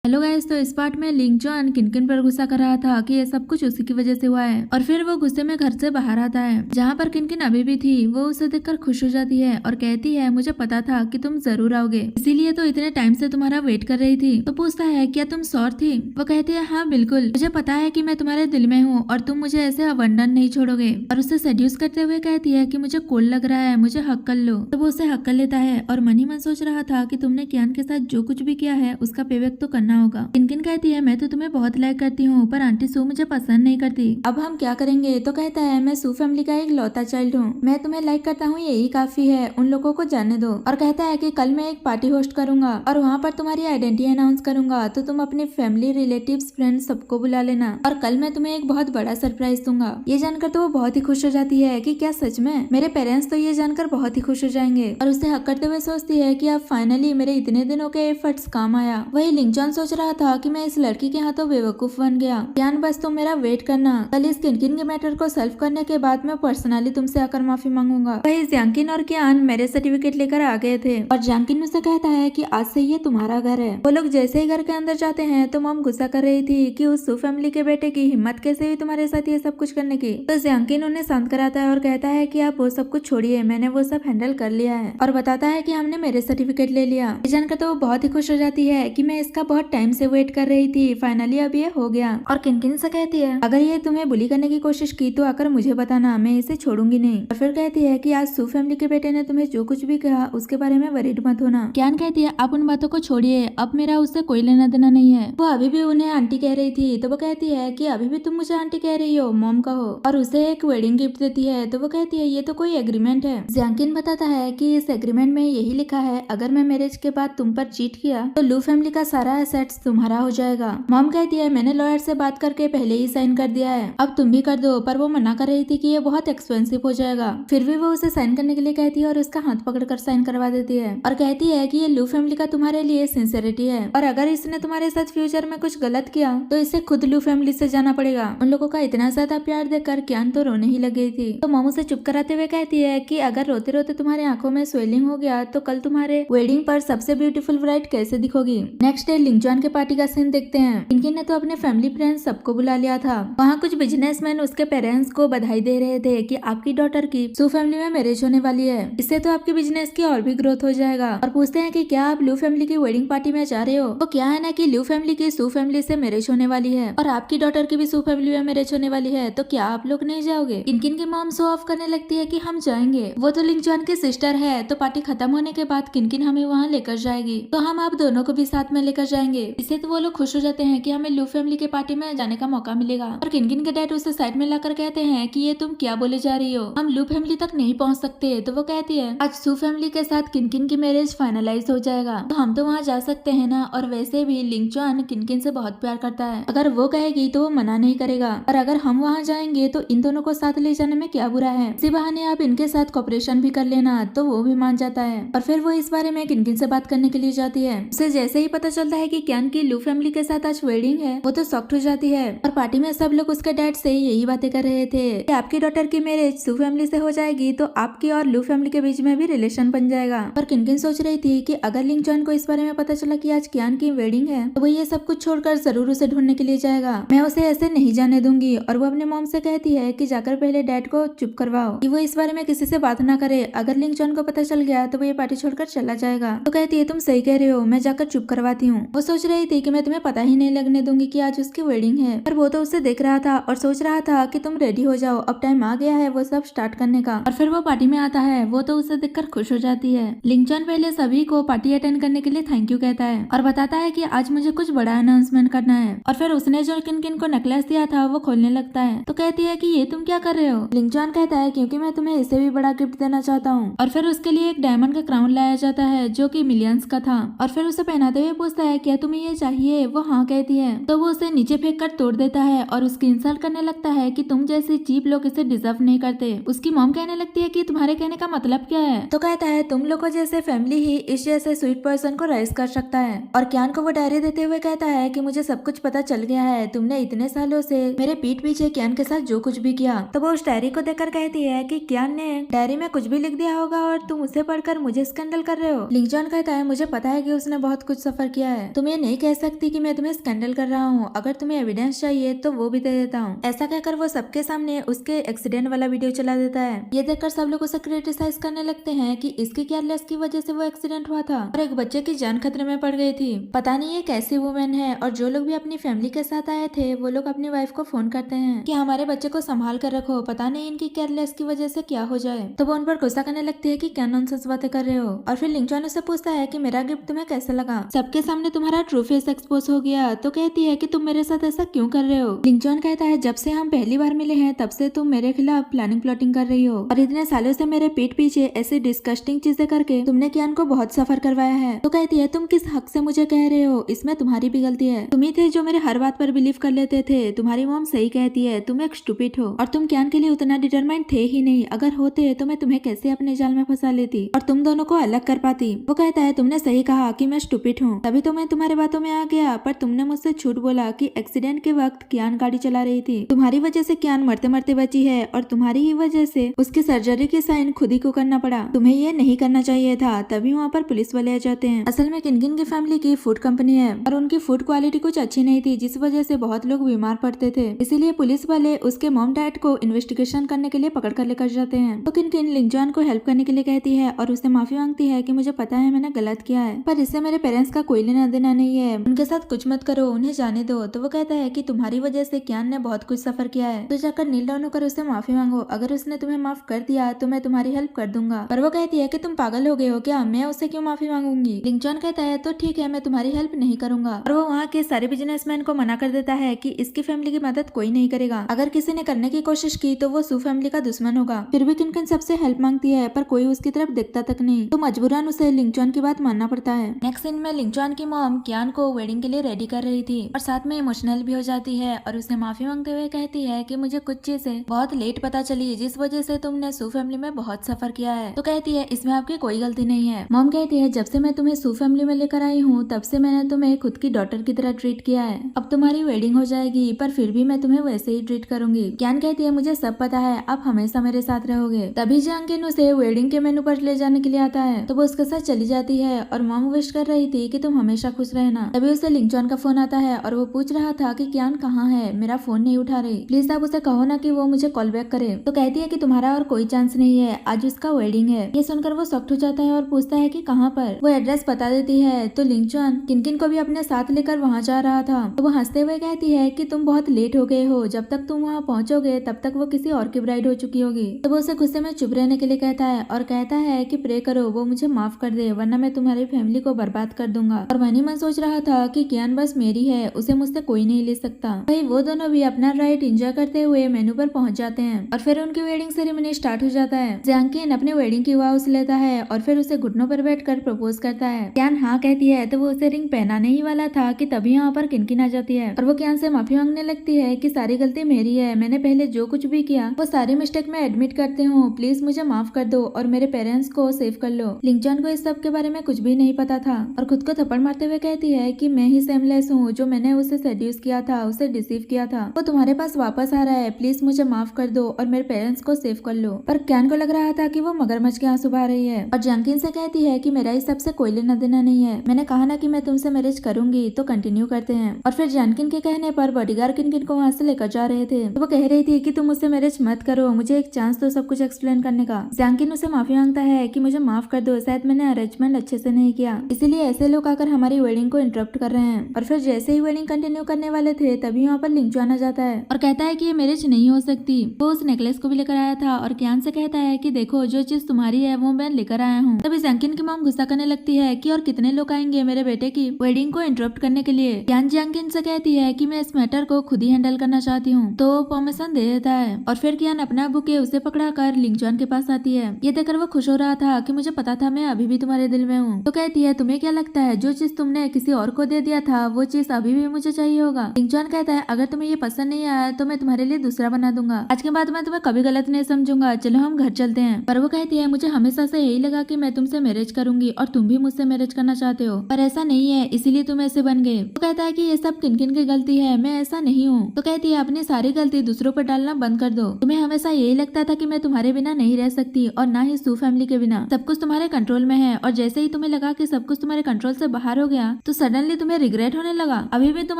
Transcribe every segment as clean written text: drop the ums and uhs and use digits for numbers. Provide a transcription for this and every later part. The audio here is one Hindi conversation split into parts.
हेलो गाइस, तो इस पार्ट में लिंग जॉन किनकिन पर गुस्सा कर रहा था कि ये सब कुछ उसी की वजह से हुआ है। और फिर वो गुस्से में घर से बाहर आता है जहाँ पर किनकिन अभी भी थी। वो उसे देखकर खुश हो जाती है और कहती है, मुझे पता था कि तुम जरूर आओगे, इसीलिए तो इतने टाइम से तुम्हारा वेट कर रही थी। तो पूछता है, क्या तुम श्योर थी? वो कहती है, हाँ बिल्कुल, मुझे पता है कि मैं तुम्हारे दिल में हूँ और तुम मुझे ऐसे अबंडन नहीं छोड़ोगे। और उसे सेड्यूस करते हुए कहती है कि मुझे कोल्ड लग रहा है, मुझे हक कर लो। तो वो उसे हक कर लेता है और मन ही मन सोच रहा था कि तुमने कियान के साथ जो कुछ भी किया है उसका पेबैक तो करना होगा। किनकिन कहती है, मैं तो तुम्हें बहुत लाइक करती हूँ पर आंटी सू मुझे पसंद नहीं करती, अब हम क्या करेंगे? तो कहता है, मैं सू फैमिली का एक लौता चाइल्ड हूँ, मैं तुम्हें लाइक करता हूँ यही काफी है, उन लोगों को जाने दो। और कहता है कि कल मैं एक पार्टी होस्ट करूंगा और वहाँ पर तुम्हारी आइडेंटिटी अनाउंस करूंगा, तो तुम अपनी फैमिली, रिलेटिव्स, फ्रेंड्स सबको बुला लेना और कल मैं तुम्हें एक बहुत बड़ा सरप्राइज दूंगा। ये जानकर तो वो बहुत ही खुश हो जाती है कि क्या सच में? मेरे पेरेंट्स तो ये जानकर बहुत ही खुश हो जाएंगे। और उसे हक करते हुए सोचती है कि अब फाइनली मेरे इतने दिनों के एफर्ट्स काम आया। वही लिंगजॉन सोच रहा था कि मैं इस लड़की के हाथों बेवकूफ बन गया। यान बस तुम मेरा वेट करना, कल इस किनकिन के मैटर को सॉल्व करने के बाद मैं पर्सनली तुमसे आकर माफी मांगूंगा। वही जैंकिन और कियान मेरे सर्टिफिकेट लेकर आ गए थे और जैंकिन उसे कहता है कि आज से ये तुम्हारा घर है। वो लोग जैसे ही घर के अंदर जाते हैं तो मॉम गुस्सा कर रही थी कि उस सू फैमिली के बेटे की हिम्मत कैसे हुई तुम्हारे साथ ये सब कुछ करने की। तो जैंकिन उन्हें शांत कराता है और कहता है कि आप वो सब कुछ छोड़िए, मैंने वो सब हैंडल कर लिया है। और बताता है कि हमने मेरे सर्टिफिकेट ले लिया। ये जानकर तो वो बहुत ही खुश हो जाती है कि मैं इसका बहुत टाइम से वेट कर रही थी, फाइनली अब ये हो गया। और किनकिन से कहती है, अगर ये तुम्हें बुली करने की कोशिश की तो आकर मुझे बताना, मैं इसे छोड़ूंगी नहीं। और फिर कहती है कि आज सू फैमिली के बेटे ने तुम्हें जो कुछ भी कहा उसके बारे में वरीड मत होना। कियान कहती है, आप उन बातों को छोड़िए, अब मेरा उससे कोई लेना देना नहीं है। वो अभी भी उन्हें आंटी कह रही थी तो वो कहती है कि अभी भी तुम मुझे आंटी कह रही हो, मॉम कहो। और उसे एक वेडिंग गिफ्ट देती है तो वो कहती है, ये तो कोई एग्रीमेंट है। जैंकिन बताता है कि इस एग्रीमेंट में यही लिखा है, अगर मैं मैरिज के बाद तुम पर चीट किया तो लू फैमिली का सारा एसेट्स तुम्हारा हो जाएगा। मॉम कहती है, मैंने लॉयर से बात करके पहले ही साइन कर दिया है, अब तुम भी कर दो। पर वो मना कर रही थी कि ये बहुत एक्सपेंसिव हो जाएगा। फिर भी वो उसे साइन करने के लिए कहती है और उसका हाथ पकड़कर साइन करवा देती है और कहती है कि ये लू फैमिली का तुम्हारे लिए सिंसियरिटी है और अगर इसने तुम्हारे साथ फ्यूचर में कुछ गलत किया तो इसे खुद लू फैमिली से जाना पड़ेगा। उन लोगों का इतना ज्यादा प्यार देखकर कियान तो रोने ही लग गई थी। तो मॉम उसे चुप कराते हुए कहती है कि अगर रोते रोते तुम्हारी आंखों में स्वेलिंग हो गया तो कल तुम्हारे वेडिंग पर सबसे ब्यूटीफुल ब्राइड कैसे दिखोगी। नेक्स्ट डे लिंगजॉन के पार्टी का सीन देखते हैं। किनकिन ने तो अपने फैमिली फ्रेंड्स सबको बुला लिया था। वहाँ कुछ बिजनेसमैन उसके पेरेंट्स को बधाई दे रहे थे कि आपकी डॉटर की सू फैमिली में मैरिज होने वाली है, इससे तो आपके बिजनेस की और भी ग्रोथ हो जाएगा। और पूछते हैं कि क्या आप लू फैमिली की वेडिंग पार्टी में जा रहे हो? तो क्या है ना कि लू फैमिली की सू फैमिली से मैरिज होने वाली है और आपकी डॉटर की भी सू फैमिली में मैरिज होने वाली है, तो क्या आप लोग नहीं जाओगे? किनकिन की मॉम शो ऑफ करने लगती है कि हम जाएंगे, वो तो लिंगजॉन की सिस्टर है, तो पार्टी खत्म होने के बाद किनकिन हमें वहाँ लेकर जाएगी, तो हम आप दोनों को भी साथ में लेकर जाएंगे। इससे तो वो लोग खुश हो जाते हैं कि हमें लू फैमिली के पार्टी में जाने का मौका मिलेगा। और किनकिन के डैड उसे साइड में लाकर कहते हैं कि ये तुम क्या बोले जा रही हो, हम लू फैमिली तक नहीं पहुंच सकते। तो वो कहती है, आज सू फैमिली के साथ किनकिन की मैरिज फाइनलाइज हो जाएगा तो हम तो वहाँ जा सकते हैं ना। और वैसे भी लिंगजॉन किनकिन से बहुत प्यार करता है, अगर वो कहेगी तो वो मना नहीं करेगा। और अगर हम वहाँ जाएंगे तो इन दोनों को साथ ले जाने में क्या बुरा है, इसी बहाने आप इनके साथ कॉपरेशन भी कर लेना। तो वो भी मान जाता है और फिर वो इस बारे में किनकिन से बात करने के लिए जाती है। उसे जैसे ही पता चलता है कि कियान की लू फैमिली के साथ आज वेडिंग है, वो तो शॉक्ड हो जाती है। और पार्टी में सब लोग उसके डैड से यही बातें कर रहे थे कि आपकी डॉटर की मैरिज सू फैमिली से हो जाएगी तो आपकी और लू फैमिली के बीच में भी रिलेशन बन जाएगा। पर किनकिन सोच रही थी कि अगर लिंगजॉन को इस बारे में पता चला कि आज कियान की वेडिंग है तो वो ये सब कुछ छोड़कर जरूर उसे ढूंढने के लिए जाएगा, मैं उसे ऐसे नहीं जाने दूंगी। और वो अपने मॉम से कहती है कि जाकर पहले डैड को चुप करवाओ कि वो इस बारे में किसी से बात ना करे, अगर लिंगजॉन को पता चल गया तो वो ये पार्टी छोड़कर चला जाएगा। तो कहती है, तुम सही कह रहे हो, मैं जाकर चुप करवाती हूँ। वो सोच रही थी कि मैं तुम्हें पता ही नहीं लगने दूंगी कि आज उसकी वेडिंग है, पर वो तो उसे देख रहा था और सोच रहा था कि तुम रेडी हो जाओ, अब टाइम आ गया है वो सब स्टार्ट करने का। और फिर वो पार्टी में आता है, वो तो उसे देखकर खुश हो जाती है। लिंगजॉन पहले सभी को पार्टी अटेंड करने के लिए थैंक यू कहता है और बताता है कि आज मुझे कुछ बड़ा अनाउंसमेंट करना है। और फिर उसने जो किनकिन को नेकलेस दिया था वो खोलने लगता है। तो कहती है कि ये तुम क्या कर रहे हो? लिंगजॉन कहता है, क्योंकि मैं तुम्हें इससे भी बड़ा गिफ्ट देना चाहता हूँ। और फिर उसके लिए एक डायमंड का क्राउन लाया जाता है जो कि मिलियंस का था। और फिर उसे पहनाते हुए पूछता है, क्या तुम्हें ये चाहिए? वो हाँ कहती है। तो वो उसे नीचे फेंक कर तोड़ देता है और उसकी इंसल्ट करने लगता है कि तुम जैसे चीप लोग इसे डिजर्व नहीं करते। उसकी मॉम कहने लगती है कि तुम्हारे कहने का मतलब क्या है? तो कहता है, तुम लोगों जैसे फैमिली ही इस जैसे स्वीट पर्सन को राइज कर सकता है। और कियान को वो डायरी देते हुए कहता है कि मुझे सब कुछ पता चल गया है, तुमने इतने सालों से मेरे पीठ पीछे कियान के साथ जो कुछ भी किया। तो वो उस डायरी को देखकर कहती है कि कियान ने डायरी में कुछ भी लिख दिया होगा और तुम उसे पढ़कर मुझे स्कैंडल कर रहे हो। लिंगजॉन कहता है, मुझे पता है कि उसने बहुत कुछ सफर किया है, तुम ये नहीं कह सकती कि मैं तुम्हें स्कैंडल कर रहा हूँ, अगर तुम्हें एविडेंस चाहिए तो वो भी दे देता हूँ। ऐसा कहकर वो सबके सामने उसके एक्सीडेंट वाला वीडियो चला देता है। ये देखकर सब लोग उसे क्रिटिसाइज करने लगते हैं कि इसकी केयरलेस की वजह से वो एक्सीडेंट हुआ था और एक बच्चे की जान खतरे में पड़ गई थी। पता नहीं ये कैसी वुमेन है। और जो लोग भी अपनी फैमिली के साथ आए थे वो लोग अपनी वाइफ को फोन करते हैं कि हमारे बच्चे को संभाल कर रखो, पता नहीं इनकी केयरलेस की वजह से क्या हो जाए। तो वो उन पर गुस्सा करने लगती है कि क्या नॉनसेंस बातें कर रहे हो। और फिर लिंगचुआन उससे पूछता है कि मेरा गिफ्ट तुम्हें कैसा लगा, सबके सामने तुम्हारा ट्रू फेस एक्सपोज हो गया। तो कहती है कि तुम मेरे साथ ऐसा क्यों कर रहे हो। लिंगचुआन कहता है जब से हम पहली बार मिले हैं तब से तुम मेरे खिलाफ प्लानिंग प्लॉटिंग कर रही हो और इतने सालों से मेरे पीठ पीछे ऐसी डिस्कस्टिंग चीजें करके तुमने कियान को बहुत सफर करवाया है। तो कहती है तुम किस हक से मुझे कह रहे हो, इसमें तुम्हारी भी गलती है। तुम ही थे जो मेरे हर बात पर बिलीव कर लेते थे। तुम्हारी मॉम सही कहती है, तुम एक स्टूपिड हो और तुम कियान के लिए उतना डिटरमाइंड थे ही नहीं। अगर होते तो मैं तुम्हें कैसे अपने जाल में फंसा लेती और तुम दोनों को अलग कर पाती। वो कहता है तुमने सही कहा कि मैं स्टूपिड हूँ, तभी तो मैं तुम्हारे बातों में आ गया, पर तुमने मुझसे झूठ बोला कि एक्सीडेंट के वक्त कियान गाड़ी चला रही थी। तुम्हारी वजह से कियान मरते मरते बची है और तुम्हारी ही वजह से उसकी सर्जरी के साइन खुद ही को करना पड़ा। तुम्हें ये नहीं करना चाहिए था। तभी वहाँ पर पुलिस वाले आ जाते हैं। असल में किनकिन की फैमिली की फूड कंपनी है और उनकी फूड क्वालिटी कुछ अच्छी नहीं थी, जिस वजह से बहुत लोग बीमार पड़ते थे। इसीलिए पुलिस वाले उसके मॉम डैड को इन्वेस्टिगेशन करने के लिए पकड़ कर लेकर जाते हैं। तो किनकिन लिंगचुआन को हेल्प करने के लिए कहती है और उससे माफी मांगती है कि मुझे पता है मैंने गलत किया है, पर इससे मेरे पेरेंट्स का कोई लेना देना नहीं है, उनके साथ कुछ मत करो, उन्हें जाने दो। तो वो कहता है कि तुम्हारी वजह से कियान ने बहुत कुछ सफर किया है, तो जाकर नील डाउन होकर उससे माफी मांगो। अगर उसने तुम्हें माफ कर दिया तो मैं तुम्हारी हेल्प कर दूंगा। पर वो कहती है कि तुम पागल हो गए हो क्या, मैं उससे क्यों माफी मांगूंगी। लिंगचुआन कहता है तो ठीक है, मैं तुम्हारी हेल्प नहीं करूंगा। और वो वहाँ के सारे बिजनेसमैन को मना कर देता है कि इसकी फैमिली की मदद कोई नहीं करेगा। अगर किसी ने करने की कोशिश की तो वो सू फैमिली का दुश्मन होगा। फिर भी किनकिन सबसे हेल्प मांगती है पर कोई उसकी तरफ देखता तक नहीं, तो मजबूरन उसे लिंगचुआन की बात मानना पड़ता है। नेक्स्ट सीन में लिंगचुआन की मॉम कियान को वेडिंग के लिए रेडी कर रही थी और साथ में इमोशनल भी हो जाती है और उसे माफी मांगते हुए कहती है कि मुझे कुछ चीजें बहुत लेट पता चली, जिस वजह से तुमने सू फैमिली में बहुत सफर किया है। तो कहती है इसमें आपकी कोई गलती नहीं है। मॉम कहती है जब से मैं तुम्हें सू फैमिली में लेकर आई हूँ तब से मैंने तुम्हें खुद की डॉटर की तरह ट्रीट किया है। अब तुम्हारी वेडिंग हो जाएगी पर फिर भी मैं तुम्हें वैसे ही ट्रीट करूंगी। कियान कहती है मुझे सब पता है, आप हमेशा मेरे साथ रहोगे। तभी जंकिन उसे वेडिंग के मेनू पर ले जाने के लिए आता है तो वो उसके साथ चली जाती है और मॉम विश कर रही थी कि तुम हमेशा खुश रहना। तभी उसे लिंगचुआन का फोन आता है और वो पूछ रहा था कि कियान कहाँ है, मेरा फोन नहीं उठा रही, प्लीज आप उसे कहो ना कि वो मुझे कॉल बैक करे। तो कहती है कि तुम्हारा और कोई चांस नहीं है, आज उसका वेडिंग है। ये सुनकर वो शॉक्ड हो जाता है और पूछता है कि कहाँ पर। वो एड्रेस बता देती है तो लिंगचुआन किनकिन को भी अपने साथ लेकर वहाँ जा रहा था। तो वो हंसते हुए कहती है कि तुम बहुत लेट हो गए हो, जब तक तुम वहाँ पहुँचोगे तब तक वो किसी और की ब्राइड हो चुकी होगी। तो वो उसे गुस्से में चुप रहने के लिए कहता है और कहता है कि प्रे करो वो मुझे माफ कर दे, वरना मैं तुम्हारी फैमिली को बर्बाद कर दूंगा। और वही मन सोच रहा था कि कियान बस मेरी है, उसे मुझसे कोई नहीं ले सकता। वही वो दोनों भी अपना राइड एंजॉय करते हुए मेनू पर पहुंच जाते हैं और फिर उनकी वेडिंग सेरेमनी स्टार्ट हो जाता है। जंकिन अपने वेडिंग की वाउस लेता है और फिर उसे घुटनों पर बैठकर प्रपोज करता है। कियान हाँ कहती है तो वो उसे रिंग पहनाने ही वाला था कि तभी यहाँ पर किनकिन आ जाती है और वो कियान से माफी मांगने लगती है कि सारी गलती मेरी है, मैंने पहले जो कुछ भी किया वो सारी मिस्टेक मैं एडमिट करती हूँ, प्लीज मुझे माफ कर दो और मेरे पेरेंट्स को सेव कर लो। लिंगचुआन को इस सब के बारे में कुछ भी नहीं पता था और खुद को थप्पड़ मारते हुए कहती है कि मैं ही सेमलेस हूँ, जो मैंने उसे सेड्यूस किया था, उसे डिसीव किया था, वो तुम्हारे पास वापस आ रहा है, प्लीज मुझे माफ कर दो और मेरे पेरेंट्स को सेव कर लो। पर कियान को लग रहा था कि वो मगरमच्छ के आंसू बहा रही है और जंकिन से कहती है कि मेरा इस सब से कोई लेना देना नहीं है, मैंने कहा ना कि मैं तुमसे मैरिज करूंगी। तो कंटिन्यू करते हैं और फिर जंकिन के कहने पर बॉडीगार्ड किनकिन को वहाँ से लेकर जा रहे थे। तो वो कह रही थी कि तुम मुझसे मैरिज मत करो, मुझे एक चांस दो सब कुछ एक्सप्लेन करने का। जंकिन उसे माफी मांगता है कि मुझे माफ कर दो, शायद मैंने अरेंजमेंट अच्छे से नहीं किया, इसीलिए ऐसे लोग आकर हमारी वेडिंग को इंटरप्ट कर रहे हैं। और फिर जैसे ही वेडिंग कंटिन्यू करने वाले थे तभी वहाँ पर लिंगचुआन आ जाता है और कहता है कि ये मैरिज नहीं हो सकती। वो उस नेकलेस को भी लेकर आया था और कियान से कहता है कि देखो जो चीज तुम्हारी है वो मैं लेकर आया हूँ। तभी जंकिन की मॉम गुस्सा करने लगती है कि और कितने लोग आएंगे मेरे बेटे की वेडिंग को इंटरप्ट करने के लिए। कियान जंकिन से कहती है कि मैं इस मैटर को खुद ही हैंडल करना चाहती हूँ, तो वो परमिशन दे देता है और फिर कियान अपना बुके उसे पकड़ा कर लिंगचुआन के पास आती है। ये देखकर वो खुश हो रहा था कि मुझे पता था मैं अभी भी तुम्हारे दिल में हूँ। तो कहती है तुम्हें क्या लगता है जो चीज तुमने किसी और को दे दिया था वो चीज अभी भी मुझे चाहिए होगा। लिंगचुआन कहता है अगर तुम्हें ये पसंद नहीं आया तो मैं तुम्हारे लिए दूसरा बना दूंगा, आज के बाद मैं तुम्हें कभी गलत नहीं समझूंगा, चलो हम घर चलते हैं। पर वो कहती है मुझे हमेशा से यही लगा कि मैं तुमसे मैरिज करूंगी और तुम भी मुझसे मैरिज करना चाहते हो, पर ऐसा नहीं है, इसीलिए तुम ऐसे बन गए। तो कहता है कि ये सब किनकिन की गलती है, मैं ऐसा नहीं हूँ। तो कहती है अपनी सारी गलती दूसरों पर डालना बंद कर दो, तुम्हें हमेशा यही लगता था कि मैं तुम्हारे बिना नहीं रह सकती और ना ही सू फैमिली के बिना, सब कुछ तुम्हारे कंट्रोल में है और जैसे ही तुम्हें लगा कि सब कुछ तुम्हारे कंट्रोल से बाहर हो गया तो सडनली तुम्हें रिग्रेट होने लगा। अभी भी तुम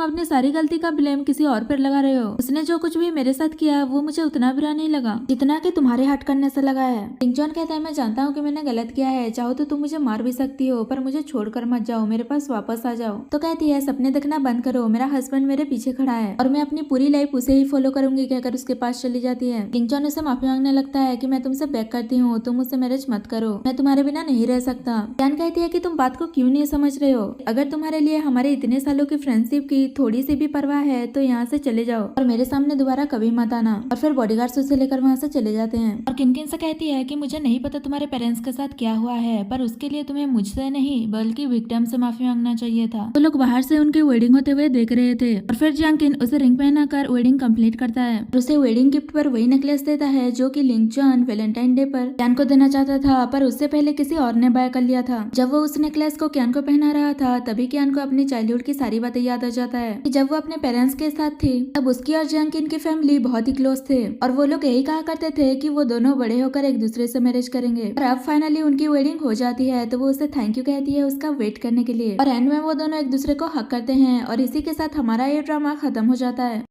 अपनी सारी गलती का ब्लेम किसी और पर लगा रहे हो। उसने जो कुछ भी मेरे साथ किया वो मुझे उतना बुरा नहीं लगा जितना कि तुम्हारे हट करने से लगा है। किंग जॉन कहता है मैं जानता हूँ कि मैंने गलत किया है, चाहो तो तुम मुझे मार भी सकती हो पर मुझे छोड़कर मत जाओ, मेरे पास वापस आ जाओ। तो कहती है सपने देखना बंद करो, मेरा हस्बैंड मेरे पीछे खड़ा है और मैं अपनी पूरी लाइफ उसे ही फॉलो करूंगी कहकर उसके पास चली जाती है। किंग जॉन उसे माफी मांगने लगता है कि मैं तुमसे बैक करती हूँ, तुम मुझसे मैरिज मत करो, मैं तुम्हारे बिना नहीं रह सकता। कैन कहती है कि तुम बात को क्यों नहीं समझ रहे हो, अगर तुम्हारे लिए हमारे इतने सालों की फ्रेंडशिप की थोड़ी सी भी परवाह है तो यहाँ से चले जाओ और मेरे सामने दोबारा कभी मत आना। और फिर बॉडीगार्ड्स उसे लेकर वहाँ से चले जाते हैं। और किनकिन से कहती है कि मुझे नहीं पता तुम्हारे पेरेंट्स के साथ क्या हुआ है, पर उसके लिए तुम्हें मुझसे नहीं बल्कि विक्टिम से माफी मांगना चाहिए था। तो लोग बाहर से उनकी वेडिंग होते हुए देख रहे थे और फिर जंकिन उसे रिंग पहनाकर वेडिंग कंप्लीट करता है और उसे वेडिंग गिफ्ट पर वही नेकलेस देता है जो कि लिंग जॉन वैलेंटाइन डे पर कैन को देना चाहता था, पर उससे पहले किसी और ने बाय कर लिया था। जब वो उस नेकलेस को कैन को पहना रहा था तभी कैन को अपनी चाइल्डहुड की सारी बातें याद आ जाता है कि जब वो अपने पेरेंट्स के साथ थी तब उसकी और जंकिन की फैमिली बहुत ही क्लोज थे और वो लोग यही कहा करते थे कि वो दोनों बड़े होकर एक दूसरे से मैरिज करेंगे। और अब फाइनली उनकी वेडिंग हो जाती है तो वो उसे थैंक यू कहती है उसका वेट करने के लिए और एंड में वो दोनों एक दूसरे को हक करते हैं और इसी के साथ हमारा ये ड्रामा खत्म हो जाता है।